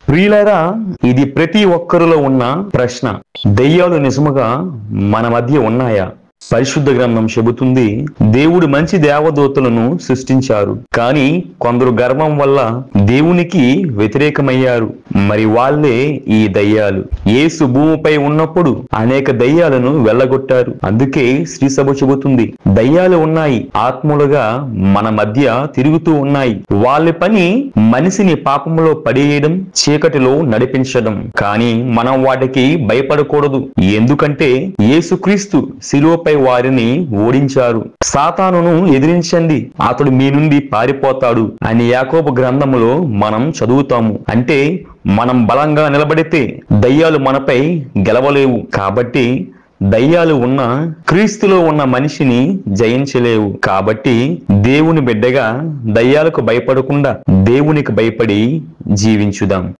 ప్రియులారా, ఇది ప్రతి ఒక్కరిలో ఉన్న ప్రశ్న. దెయ్యాలు నిజముగా మన మధ్య ఉన్నాయా? పరిశుద్ధ గ్రంథం చెబుతుంది, దేవుడు మంచి దేవదూతలను సృష్టించారు, కానీ కొందరు గర్వం వల్ల దేవునికి వ్యతిరేకమయ్యారు. మరి వాళ్ళే ఈ దయ్యాలు. యేసు భూమిపై ఉన్నప్పుడు అనేక దయ్యాలను వెళ్ళగొట్టారు. అందుకే శ్రీ సభ చెబుతుంది, దయ్యాలు ఉన్నాయి, ఆత్మలుగా మన మధ్య తిరుగుతూ ఉన్నాయి. వాళ్ళ పని మనిషిని పాపంలో పడేయడం, చీకటిలో నడిపించడం. కానీ మనం వాటికి భయపడకూడదు. ఎందుకంటే యేసుక్రీస్తు శిలువపై వారిని ఓడించారు. సాతానును ఎదిరించండి, అతడు మీ నుండి పారిపోతాడు అని యాకోబు గ్రంథములో మనం చదువుతాము. అంటే మనం బలంగా నిలబడితే దయ్యాలు మనపై గెలవలేవు. కాబట్టి దయ్యాలు ఉన్న క్రీస్తులో ఉన్న మనిషిని జయించలేవు. కాబట్టి దేవుని బిడ్డగా దయ్యాలకు భయపడకుండా దేవునికి భయపడి జీవించుదాం.